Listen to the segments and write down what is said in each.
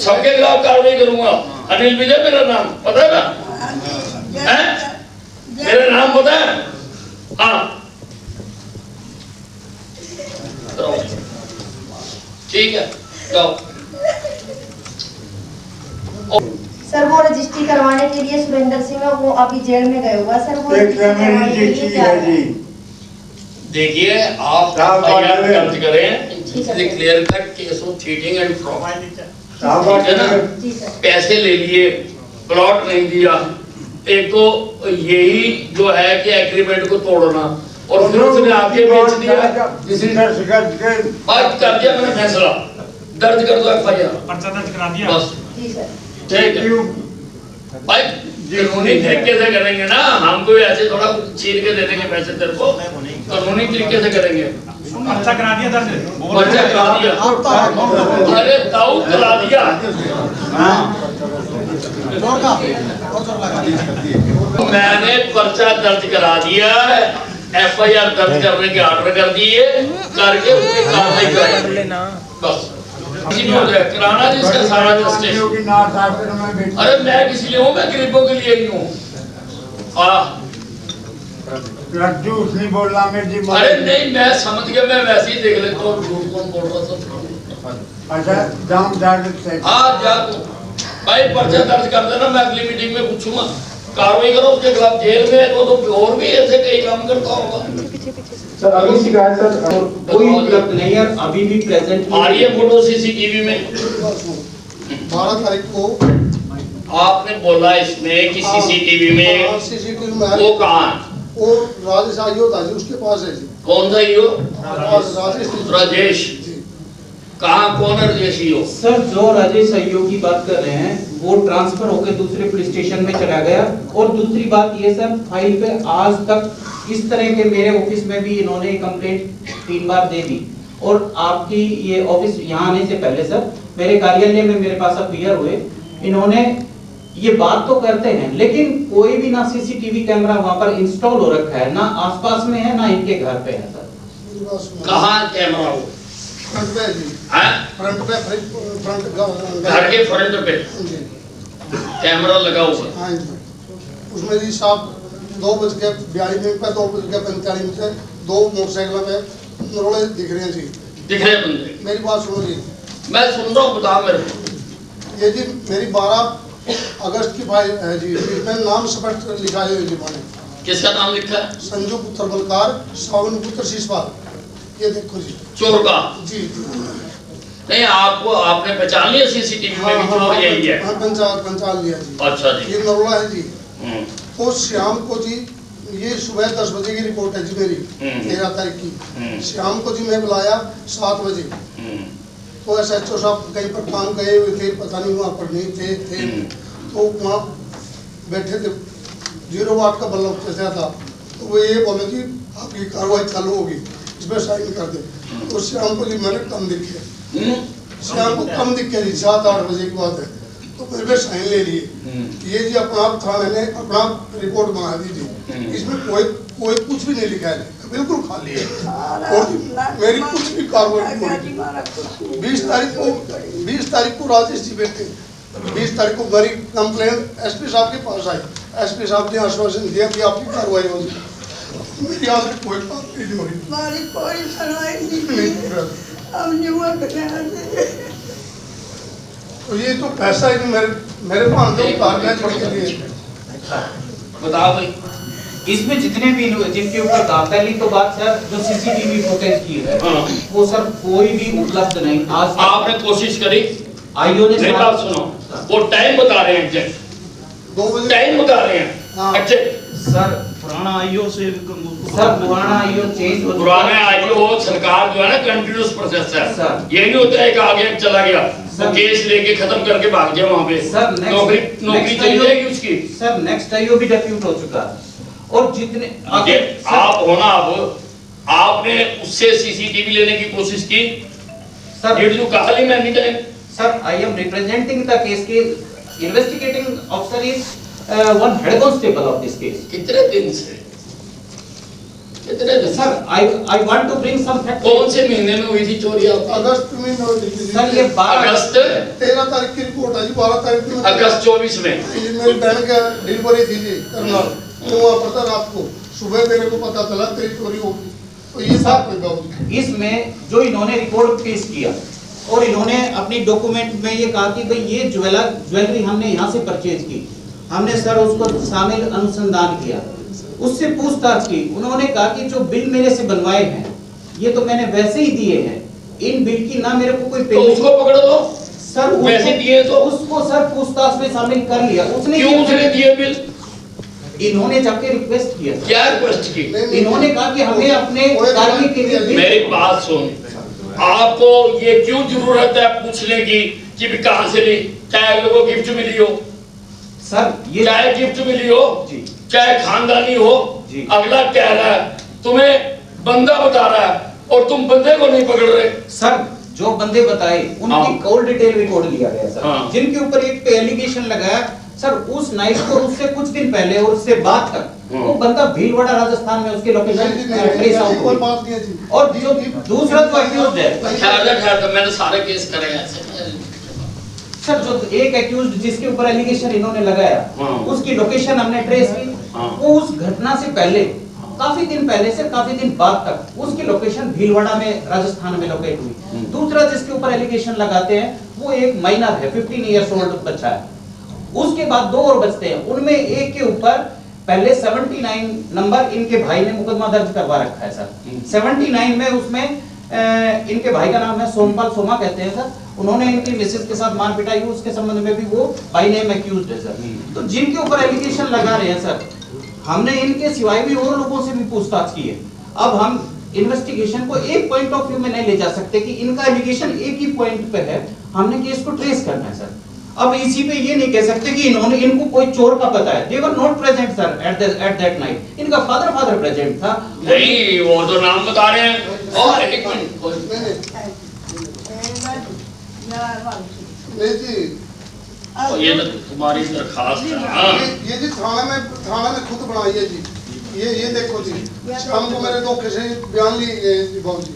सबके खिलाफ कार्रवाई करूंगा। अनिल विजय मेरा नाम पता है ना? मेरा नाम पता है? हाँ ठीक है जाओ। सर वो रजिस्ट्री करवाने के लिए सुरेंद्र सिंह है, वो अभी जेल में गए हुआ सर। वो देखिए आप दर्ज करें, clear cut case of cheating and fraud, ठीक है ना? पैसे ले लिए, प्लॉट नहीं दिया, एक तो यही जो है कि एग्रीमेंट को तोड़ना, और फिर उसने आगे बेच दिया। आज कर दिया मैंने फैसला, दर्ज कर दो एफआईआर, पर्चा दर्ज करा दिया बस ठीक है भाई। कानूनी तरीके से करेंगे ना, हमको ऐसे थोड़ा छीन के दे देंगे पैसे तेरे को, कानूनी तरीके से करेंगे। पर्चा करा दिया दर्ज, पर्चा करा दिया, अरे ताऊ करा दिया। मैंने पर्चा दर्ज करा दिया, एफआईआर दर्ज करने के ऑर्डर कर दिए, करके उसकी कार्रवाई करें बस। कराना जिसका सारा जस्टिस। अरे मैं किसी लिए हूँ? मैं गरीबों के लिए ही हूँ। झूठ नहीं बोलना मेरी। अरे नहीं मैं समझ गया, मैं वैसे ही देख लेता हूँ झूठ कौन बोल रहा था। अच्छा जाम दर्ज। हाँ जा भाई पर्चा दर्ज कर देना, मैं अगली मीटिंग में पूछूंगा, कार्रवाई करो उसके खिलाफ। जेल में तो और भी ऐसे कई काम करता होगा। सर अभी शिकायत सर कोई उपलब्ध नहीं है, अभी भी प्रेजेंट आ रही है फोटो सीसीटीवी में। 12 तारीख को आपने बोला इसमें कि सीसीटीवी में सीसीटीवी में वो कहाँ? वो राजेश आयो था जी, उसके पास है जी। कौन सा ईओ? राजेश। राजेश कहाँ? कौन है राजेश ईओ? सर जो राजेश ईओ की बात कर रहे हैं वो ट्रांसफर होकर दूसरे पुलिस स्टेशन में चला गया। और दूसरी बात ये सर, फाइल पे आज तक इस तरह के मेरे ऑफिस में भी इन्होंने कंप्लेंट 3 बार दे दी। और आपकी ये ऑफिस यहाँ आने से पहले सर मेरे कार्यालय में मेरे पास अपीयर हुए, इन्होंने ये बात तो करते हैं लेकिन कोई भी ना सीसीटीवी कैमरा वहां पर इंस्टॉल हो रखा है, ना आसपास में है ना इनके घर पे है सर। कहाँ कैमरा हो? फ्रंट पे जी। फ्रंट पे घर के फ्रंट पे कैमरा लगा हुआ। हाँ जी, उसमें जी साहब 2:42 पे 2:45 से 2 मोटरसाइकिल में नरोड़े दिख रहे हैं जी। दिख रहे बंदे? मेरी बात सुनो जी। मैं सुन रहा हूँ, बता मेरे को। ये जी मेरी 12 अगस्त की फाइल है जी, इसमें नाम स्पष्ट लिखा है जी मैंने। किसका नाम लिखा है? संजू पुत्र बलकार, सावन पुत्र शीशपाल। ये देखो जी। चोर का? जी नहीं आपको आपने पहचान लिया सीसीटीवी में कि चोर यही है? हाँ पहचान लिया जी। अच्छा जी। ये नरोला है जी। तो शाम को जी, ये सुबह 10 बजे की रिपोर्ट है जी मेरी, 13 तारीख की। शाम को जी मैं बुलाया 7 बजे। तो SHO साहब कहीं पर काम गए हुए थे, पता नहीं वहाँ पर नहीं थे। तो वहाँ बैठे थे, 0 वाट का बल्ब चल था। तो वो ये बोले कि आपकी कार्रवाई चालू होगी, इसमें साइन कर दे। तो शाम को जी मैंने कम दिखे, शाम को कम दिखे जी, 7-8 बजे की बात है। तो मैंने साइन ले लिए। ये जी अपना थाने ने अपना रिपोर्ट मंगा दी थी, इसमें कोई कुछ भी नहीं लिखा है, बिल्कुल खाली है। और मेरी कुछ भी कार्रवाई नहीं हुई। 20 तारीख को राजेश जी बैठे, 20 तारीख को मेरी कंप्लेंट SP साहब के पास आई। SP साहब ने आश्वासन दिया कि आपकी कार्रवाई होगी। मेरी आज तक कोई बात नहीं हुई, हमारी कोई सुनवाई नहीं। हम युवा तो ये तो पैसा ही मेरे पास छोड़ के लिए। बताओ भाई इसमें जितने भी जिनके ऊपर पहली तो बात सर जो सीसीटीवी फुटेज की है वो सर कोई भी उपलब्ध नहीं। आज आपने कोशिश करी? आईओ ने बात सुनो, वो टाइम बता रहे हैं एग्जैक्ट, 2 बजे टाइम बता रहे हैं एग्जैक्ट। सर पुराना आईओ से पुराना आईओ चेंज हो, पुराने आईओ सरकार जो है ना कंटिन्यूस प्रोसेस है सर। ये नहीं होता है कि आगे चला गया वो केस लेके खत्म करके भाग गया वहां पे, सर नौकरी चली जाएगी उसकी। सर नेक्स्ट आईओ भी डिफ्यूट हो चुका है। और जितने आप होना, अब आपने उससे सीसीटीवी लेने की कोशिश की sir? Did you call him any time? Sir I am representing the case के investigating officer is one head constable of this case. कितने दिन से? कितने दिन? Sir I want to bring some fact. कौन से महीने में हुई थी चोरी आपकी? अगस्त में नोट लिखी थी। सर ये 12 अगस्त 13 तारीख की रिपोर्ट है जी, 12 तारीख की अगस्त 24 में। ये मेरी बहन का डिलीवरी थी जी करनाल, तो वहाँ पर था। रात को सुबह मेरे को पता चला तेरी चोरी होगी, तो ये साथ में गाँव। इसमें जो इन्होंने रिकॉर्ड पेश किया और इन्होंने अपनी डॉक्यूमेंट में ये कहा कि भाई ये ज्वेलरी हमने यहाँ से परचेज की। हमने सर उसको शामिल अनुसंधान किया, उससे पूछताछ की। उन्होंने कहा कि जो बिल मेरे से बनवाए हैं ये तो मैंने वैसे ही दिए हैं, इन बिल की ना मेरे को कोई तो पेमेंट। उसको पकड़ लो सर वैसे दिए तो उसको सर पूछताछ में शामिल कर लिया। उसने क्यों उसने दिए बिल? इन्होंने जाके रिक्वेस्ट किया। क्या रिक्वेस्ट की? इन्होंने कहा कि हमें अपने कार्य के लिए बिल- मेरी बात सुन, आपको ये क्यों जरूरत है पूछने की कि भी कहां से ली? चाहे लोगों को गिफ्ट मिली हो, सर ये चाहे गिफ्ट मिली हो, जी चाहे खानदानी हो, जी। अगला कह रहा है तुम्हें बंदा बता रहा है और तुम बंदे को नहीं पकड़ रहे। सर जो बंदे बताए उनकी हाँ। कॉल डिटेल रिकॉर्ड लिया गया सर, हाँ। जिनके ऊपर एक पे एलिगेशन लगाया सर उस नाइट को, उससे कुछ दिन पहले और उससे बाद तक वो बंदा भीलवाड़ा राजस्थान में उसके लोकेशन ट्रेस आउट कोई हुई। बात नहीं है जी। और जो दूसरा जो एक्यूज्ड है ठहर मैंने सारे केस करे हैं ऐसे। सर, जो एक एक्यूज्ड जिसके ऊपर एलिगेशन इन्होंने लगाया हाँ। उसकी लोकेशन हमने ट्रेस की। हाँ। वो उस घटना से पहले काफी दिन पहले से काफी दिन बाद तक उसकी लोकेशन भीलवाड़ा में राजस्थान में लोकेट हुई। दूसरा जिसके ऊपर एलिगेशन लगाते हैं वो एक माइनर है, 15 इयर्स ओल्ड बच्चा है। उसके बाद दो और बचते हैं, उनमें एक के ऊपर पहले 79 नंबर इनके भाई ने मुकदमा दर्ज करवा रखा है सर। 79 में उसमें इनके भाई का नाम है सोमपाल, सोमा कहते हैं सर। उन्होंने इनकी मिसेस के साथ मार पिटाई हुई, उसके संबंध में भी वो बाई नेम एक्यूज्ड है सर। तो जिनके ऊपर एलिगेशन लगा रहे हैं सर, हमने इनके सिवाय भी और लोगों से भी पूछताछ की है। अब हम इन्वेस्टिगेशन को एक पॉइंट ऑफ व्यू में नहीं ले जा सकते कि इनका एलिगेशन एक ही पॉइंट पे है, हमने केस को ट्रेस करना है सर। अब इसी पे ये नहीं कह सकते कि इन्होंने इनको कोई चोर का पता है। They were not present sir at that night. इनका फादर प्रेजेंट था। नहीं, वो तो नाम बता रहे हैं। और एक मिनट, नहीं जी, और ये तो तुम्हारी दरखास्त है ना? ये जी थाना में खुद बनाई है जी। ये देखो जी, शाम को मेरे धोखे से बयान लिए गए जी बाबू जी।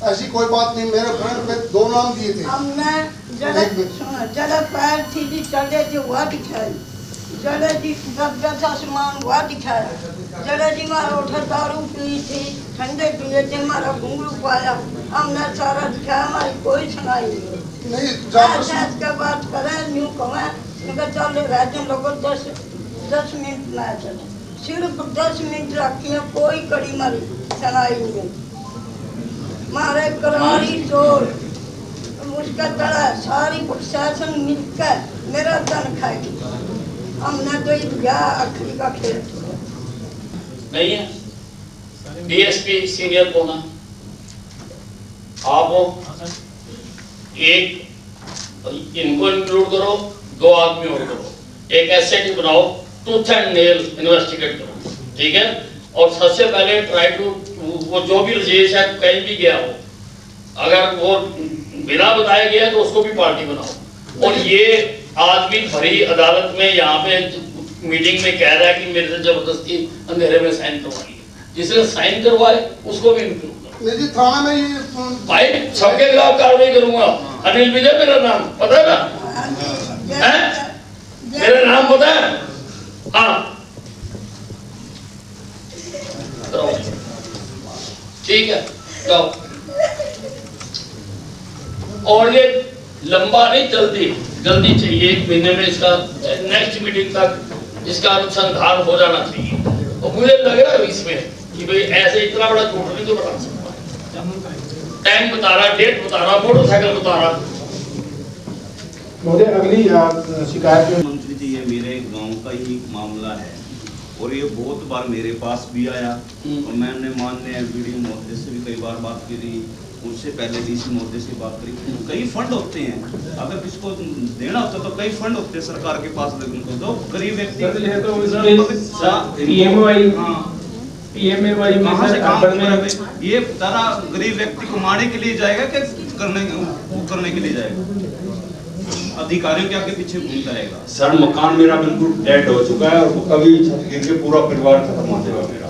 ऐसी कोई बात नहीं, मेरे फ्रेंड पे 2 नाम दिए थे। हमने जरा पैर थी जी चले जी हुआ दिखाई, जरा जी गद्दा था सामान हुआ दिखाया, जरा जी मारा उठा दारू पी थी, ठंडे पिए थे, मारा घुंघरू पाया, हमने सारा दिखाया, हमारी कोई सुनाई नहीं, नहीं। का बात करें न्यू कहें मगर चल राज्य लोगों 10 मिनट ना चले, सिर्फ 10 मिनट रखी है, कोई कड़ी मारी सुनाई नहीं। मारे करारी चोर उसका तड़ा सारी प्रशासन मिलकर मेरा धन खाएगी। हमने तो ये आखिरी का खेल नहीं है। डीएसपी सीनियर कौन है? आप हो। एक इनको इंक्लूड करो, 2 आदमी और करो, एक एसआईटी बनाओ, टूथ एंड नेल इन्वेस्टिगेट करो, ठीक है? और सबसे पहले ट्राई टू, वो जो भी रजेश है कहीं भी गया हो, अगर वो बिना बताए गया तो उसको भी पार्टी बनाओ। और ये आदमी भरी अदालत में यहाँ पे मीटिंग में कह रहा है कि मेरे से जबरदस्ती अंधेरे में साइन करवाई है, जिसने साइन करवाए उसको भी इंक्लूड करो। नहीं जी, थाना में ये भाई सबके खिलाफ कार्रवाई करूंगा। अनिल विजय मेरा नाम पता है ना? हैं? मेरा नाम पता है? हाँ, ठीक है, जाओ। और ये लंबा नहीं, जल्दी चाहिए, 1 महीने में इसका नेक्स्ट मीटिंग तक इसका अनुसंधान हो जाना चाहिए। और मुझे लग रहा है इसमें कि भाई ऐसे इतना बड़ा झूठ नहीं तो बता सकता। टाइम बता रहा, डेट बता रहा, मोटरसाइकिल बता रहा। महोदय, अगली शिकायत जो मंत्री जी, ये मेरे गांव का ही मामला है और ये बहुत बार मेरे पास भी आया और मैंने माननीय वीडियो महोदय से भी कई बार बात करी, उससे पहले डीसी महोदय से बात करी। कई फंड होते हैं, अगर किसको देना होता तो कई फंड होते हैं सरकार के पास, लेकिन तो गरीब व्यक्ति है तो पीएमओआई पीएमएवाई में कहां से सर काम अर्बन में करेगा? ये सारा गरीब व्यक्ति कमाने के लिए जाएगा कि करने के लिए जाएगा? अधिकारियों के आगे पीछे घूमता रहेगा। सर, मकान मेरा बिल्कुल डेड हो चुका है और अभी छत गिर के पूरा परिवार खत्म हो जाएगा मेरा।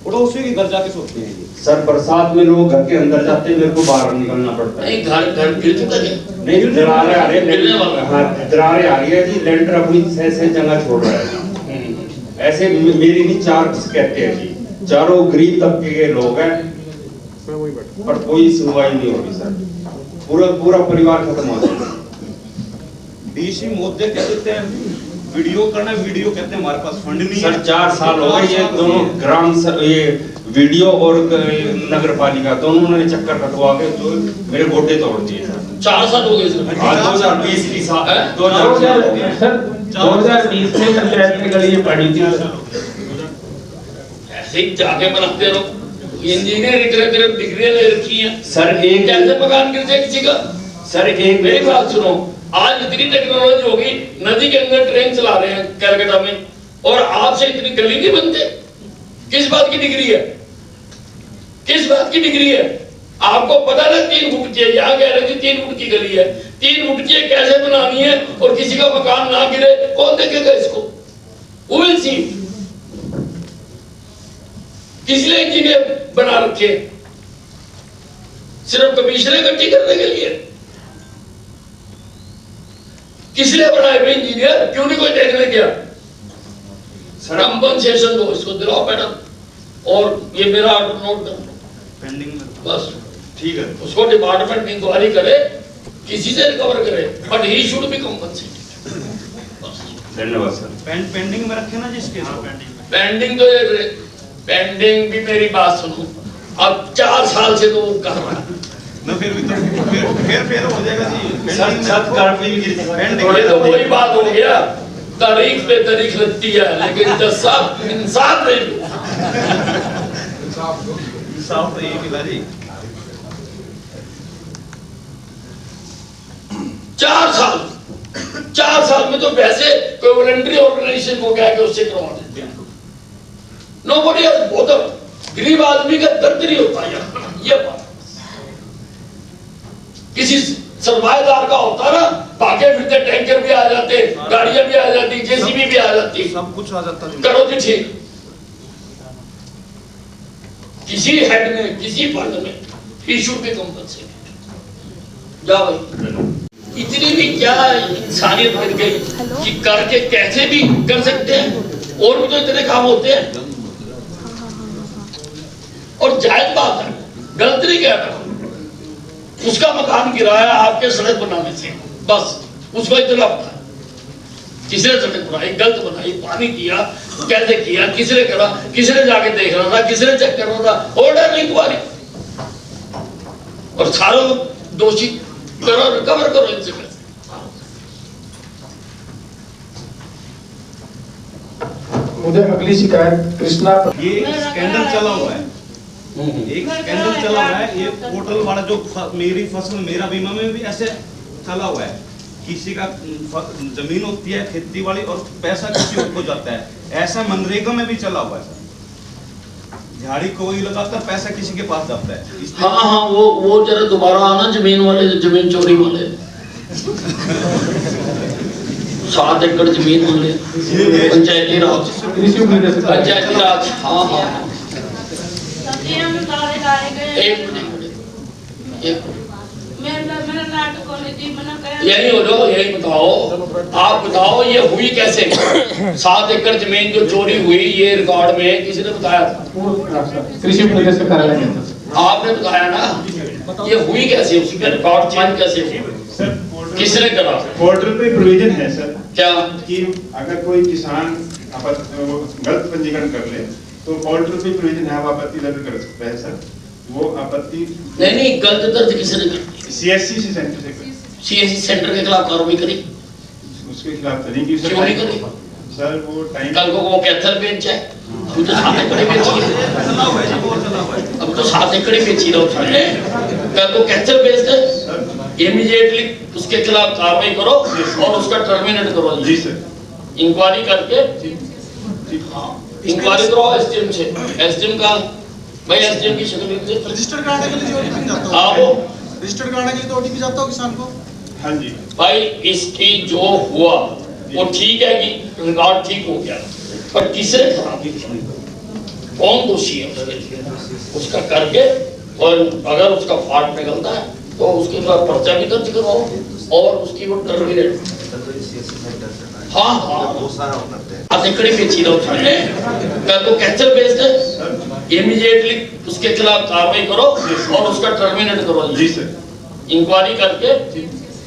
पड़ोसियों के घर जाके सोते हैं ये। सर बरसात में लोग घर के अंदर जाते हैं, मेरे को बाहर निकलना पड़ता है। नहीं घर गिर चुका है नहीं, दरारें आ रही है, गिरने वाला। हाँ, दरारें आ रही है जी, लेंटर अपनी सही जगह छोड़ रहा है। ऐसे मेरी नहीं 4 कहते हैं जी, चारों गरीब तबके के लोग हैं, पर कोई सुनवाई नहीं हो रही सर, पूरा परिवार खत्म हो जाएगा। डीसी महोदय कह देते हैं वीडियो करना, वीडियो कहते हैं हमारे पास फंड नहीं है। सर 4 साल हो गए, ये दोनों ग्राम ये वीडियो और नगर पालिका दोनों ने चक्कर कटवा के तो मेरे गोटे तोड़ दिए सर। 4 साल हो गए सर। 2020 की साल 2020 में पंचायत की गली पड़ी थी। ऐसे ही जाके बनाते रहो। इंजीनियर डिग्री ले रखी है सर। एक कैसे मकान गिर जाए किसी का? सर एक मेरी बात सुनो, आज इतनी टेक्नोलॉजी होगी, नदी के अंदर ट्रेन चला रहे हैं कलकत्ता में, और आपसे इतनी गली नहीं बनते। किस बात की डिग्री है? किस बात की डिग्री है? आपको पता ना 3 फुट की है, यहाँ कह रहे थे 3 फुट की गली है, 3 फुट की कैसे बनानी है और किसी का मकान ना गिरे, कौन देखेगा इसको? Who will see? किस लिए इंजीनियर बना रखे? सिर्फ कमीशन इकट्ठी करने के लिए? किस लिए बनाए हुए इंजीनियर? क्यों नहीं कोई देखने गया? कंपनसेशन दो, इसको दिलाओ मैडम, और ये मेरा ऑर्डर नोट कर लो पेंडिंग में। बस। ठीक है, उसको डिपार्टमेंट इंक्वायरी करे, किसी से रिकवर करे, but he should be compensated. धन्यवाद सर। पेंडिंग में रखे ना जिसके पेंडिंग तो पेंडिंग भी, मेरी बात सुनो, अब 4 साल से तो वो कर रहा है ना, फिर भी तो फिर हो जाएगा जी। सर थोड़े तो वही बात हो गया, तारीख पे तारीख लगती है, लेकिन जब सब इंसाफ नहीं मिलता। साफ तो यही मिला जी। 4 साल में तो वैसे कोई वॉलंटरी ऑर्गेनाइजेशन को क्या कि उससे करवा देते हैं। Nobody has bother. गरीब आदमी का दर्द नहीं होता यार, ये बात। किसी सरमाएदार का होता ना, भागे फिरते टैंकर भी आ जाते, गाड़ियां भी आ जाती, जेसीबी भी आ जाती, सब कुछ आ जाता है। करो जी ठीक। किसी हेड में, किसी फंड में ही शुड बी कंपनसेटेड। जाओ भाई। इतनी भी क्या इंसानियत बन गई कि करके कैसे भी कर सकते हैं, और भी तो इतने काम होते हैं। और जायज बात है, गलत नहीं कह रहा, उसका मकान गिराया आपके सड़क बनाने से, बस उसको इतना पता है किसने सड़क बनाई, गलत बनाई, पानी दिया, कैसे किया, किसने करा, किसने जाके देख रहा था, किसने चेक कर रहा था, ऑर्डर इंक्वायरी, और सारों दोषी करो, रिकवर करो इनसे पैसे। मुझे अगली शिकायत कृष्णा ये स्कैंडल चला हुआ है, एक स्कैंडल चला हुआ है। ये पोर्टल वाला जो मेरी फसल मेरा बीमा में भी ऐसे चला हुआ है, किसी का जमीन होती है खेती वाली और पैसा किसी और को जाता है, ऐसा मनरेगा में भी चला हुआ है सर। झाड़ी कोई लगाता है, पैसा किसी के पास जाता है। हाँ, वो जरा दोबारा आना, जमीन वाले, जमीन चोरी वाले 7 एकड़ जमीन वाले, पंचायती राज, पंचायती राज। हाँ, एक मिनट, यही हो जाओ, यही बताओ, आप बताओ ये हुई कैसे? 7 एकड़ जमीन जो चोरी हुई, ये रिकॉर्ड में किसी ने बताया था? कृषि निदेशक कार्यालय के आपने बताया ना, ये हुई कैसे? उसका रिकॉर्ड चेंज कैसे हुआ? किसने करा? पोर्टल पे प्रोविजन है सर, क्या कि अगर कोई किसान गलत पंजीकरण कर ले तो पोर्टल पे प्रोविजन है, आप आपत्ति दर्ज कर सकते हैं सर। वो आपत्ति नहीं, गलत दर्ज किसने कर? सीएससी सेंटर से, सीएससी सेंटर के खिलाफ कार्रवाई करी? उसके खिलाफ करेंगी सर। क्यों नहीं करी सर? वो टाइम कल को वो कैथल बेच है, अब तो 7 एकड़ बेची है, अब तो 7 एकड़ बेची रहा उसने, कल को कैथल बेच दे, इमीडिएटली उसके खिलाफ कार्रवाई करो और उसका टर्मिनेट करो जी सर। इंक्वायरी करके, इंक्वायरी करो एसडीएम से। एसडीएम का भाई, एसडीएम की शक्ल से रजिस्टर कराने के लिए जो ओटीपी जाता हो, हाँ, वो रजिस्टर कराने के लिए तो ओटीपी जाता हो किसान को। हाँ जी भाई, इसकी जो हुआ वो ठीक है कि रिकॉर्ड ठीक हो गया, पर किसने खराबी की? कौन दोषी है उसके लिए, उसका करके, और अगर उसका फॉल्ट निकलता है तो उसके बाद पर्चा भी दर्ज करवाओ और उसकी वो टर्मिनेट। हाँ हाँ बहुत सारा करते हैं। अधिकड़ी बेची रहो उसमें, कल को कैंसर बेस्ड है, इमीडिएटली उसके खिलाफ कार्रवाई करो और उसका टर्मिनेट करो जी सर। इंक्वायरी करके